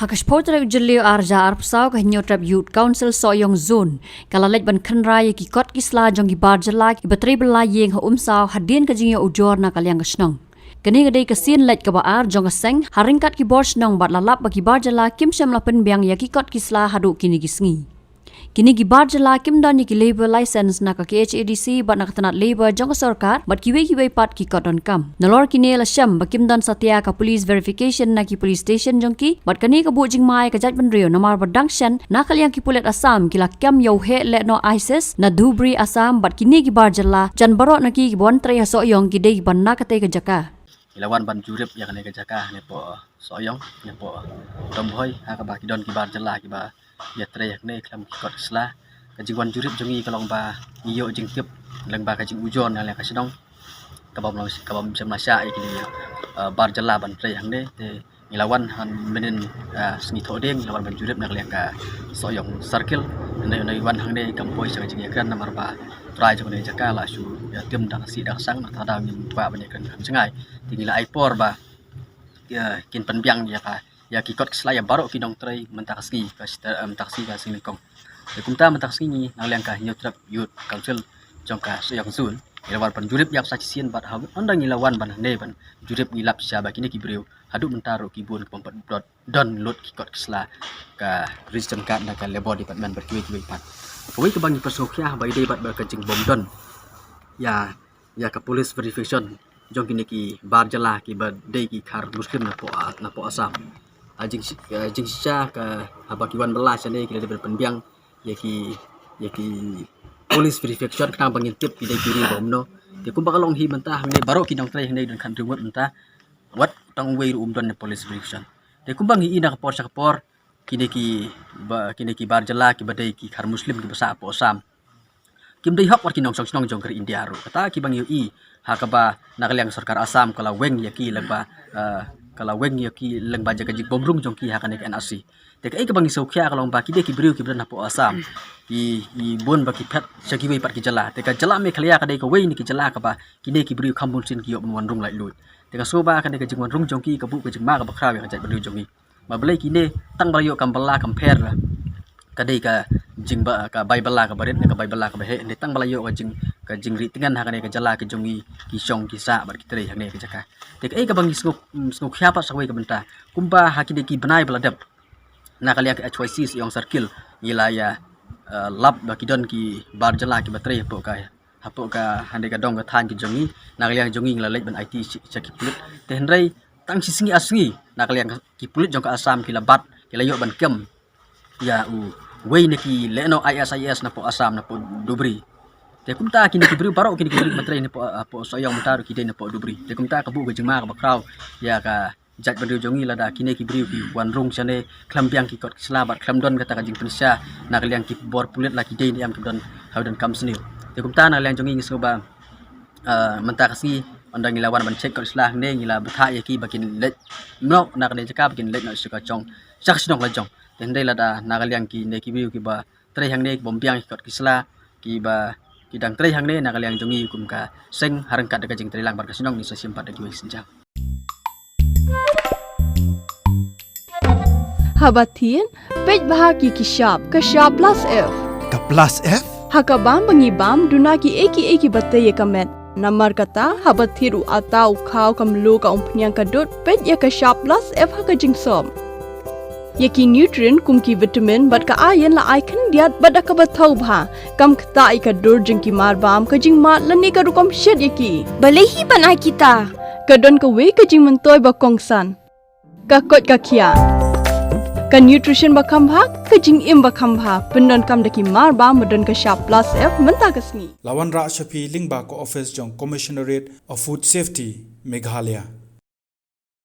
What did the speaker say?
Hakaspotrak jelio arja arpsau ka hinyotrap youth council soyong zone kalalek ban khanraya ki kot kisla jong gi barjala ki batribla yeng ha umsaw hadin ka jingyo ujor na kalyang snong kani gadai ka sin lek ka baar jong seng haringkat ki borsh nong bat lalap ba ki barjala kim sham la pen biang ya ki kot kisla hadu kini gisngi kini gi barjala kim don ki labor license na ka HADC bat na katanat labor jong sarkar bat ki we pat ki kot don kam nalor kini la sham ba kim don satya ka police verification na ki police station jong ki bat kani ka bu jing mai ka jaj ban rio namar badang Shen na kalyang ki pulet asam kila kam yo he Lehnoh ISIS na Dhubri asam bat kini gi barjala jan barok na ki bon tre ha soyong ki dei ban na Katei ka Jaka ilawan ban jurip ya kane ka Jaka ne po soyong ne po domhoi ha ka ba ki don ki barjala ki ba ya tre ne klam ki kot sla ka jingwan jurip jongi kalong ba iyo jing tip lang ba ka jing ujon ala ka sidong ka bom sem nasya ki barjala ban tre hang ne te ilawan han menen sni thodeng ilawan ban jurip nak leng ka soyong circle ne wan hang ne kampoi sang jing kan namar ba trai jong ne Jaka la su ya tim dang si dang sang na thada min twa ban kan sangai tingila aipor ba ya kin panbiang ya ka ya ki kot sla ya barok ki dong trai mentaksi ka taksi ka sing kong de kumta mentaksi ni nang leng ka nyotrap youth council jong ka soyong zun ilawan pan jurip yak sa sien bat ha ondang ilawan ban ne ban jurip ngilap sya ba kini ki breu hadu mentaro ki bun pompat don lot ki kot sla ka register card na ka labor department berkiwi pat Pui ke bangi persokya bai dei bat berkajing bom don ya ka police verification jong kini ki barjala ki ba dei ki khar muslim na po asam jing sya ka habakiwan belas ne ki de penbiang ya ki police verification kang bangintip ki dei kiri bom no te kum bakalong hi mentah ne baro ki dong trai ne don kan rumut mentah wat tang wei don ne police verification te kum bangi ina ka por kini ki barjala ki badai ki khar muslim ki basa po sam kim dei hok war ki nong song jong ker India ro kata ki bang yu i ha ka ba nakalyang sarkar asam kala weng ya ki lengba jaga jik bomrung jong ki ha ka nek NRC te ka bang isau khya kalong ba ki de ki briu ki bran po asam i bon ba ki phat saki wei pat ki jala te ka jala Meghalaya ka dei ka wei ni ki jala ka ba ki de ki briu khambun sin ki yo mon rung lai lui te ka so ba ka de ka jing mon rung jong ki ka bu ka jing ma ka ba khraw ya ka jat briu jong ni ma belai kini tang balayo kam bala compare kadai ka jing ba ka Bylla ka barit ka Bylla ka bahe ni tang balayo ka jing ri tingan ha ka ne ka jala ka jongi ki song ki sa bar ki tre ha ne ka Jaka te ka bang snuk khya pa sawi ka benta kumba ha ki de ki banai baladap na kalia ka choices yong circle ila ya lab ba ki don ki barjala ki batre po ka hande ka dong ka than ki jongi na kalia jongi la lek ban IT chaki pulit te hendrai tang singi asngi nak liang ki pulit jong ka asam ki labat ki layo ban kem ya wei ne ki Lehnoh ISIS na po asam na po Dhubri te kumta ki ki bri baro ki matrai ne po soyong mutar ki de na po Dhubri te kumta ka bu ga jingma ka bakraw ya ka jat ban jongi lada ki ne ki bri ki wan rung chane klambiang ki kot slabat klamdon kata ka jing pensya nak liang ki bor pulit la ki de ni am don haudan kam snil te kumta na liang jongi soba menta kasi ondang ilawan ban check kot islah ne ngila betha ya ki bakin let no nak ne Jaka bakin let no suka chong sak sinong la jong ten dei lada nakaliang ki ne ki biu ki ba tre hang ne bom piang kot kisla ki ba ki dang tre hang ne nakaliang jongi kum ka seng harangkat de jing tre lang bar ka sinong ni sa simpat de ki sinjang Habatin pej bahaki ki shop ka shop plus F Ka plus F hakabam bangi bam dunaki eki batte ye kamet Namar kata habat thiru atau khau kam lu ka umpnyang ka dot pet ya ka shop plus F ha ka jingsom yaki nutrient kum ki vitamin bat ka iron la icon diat bat ka bathau bha kam khta ai ka dur jing ki mar bam ka jing mat la ne ka rukom shed yaki balehi banai kita ka don ka we ka jing mentoy ba kongsan ka kot ka khia ka nutrition ba kham bha ka jing im ba kham bha pendon kam daki mar ba modon ka shop plus F menta kasni Lawan Ra Shafi Lingba ko office jong Commissionerate of Food Safety Meghalaya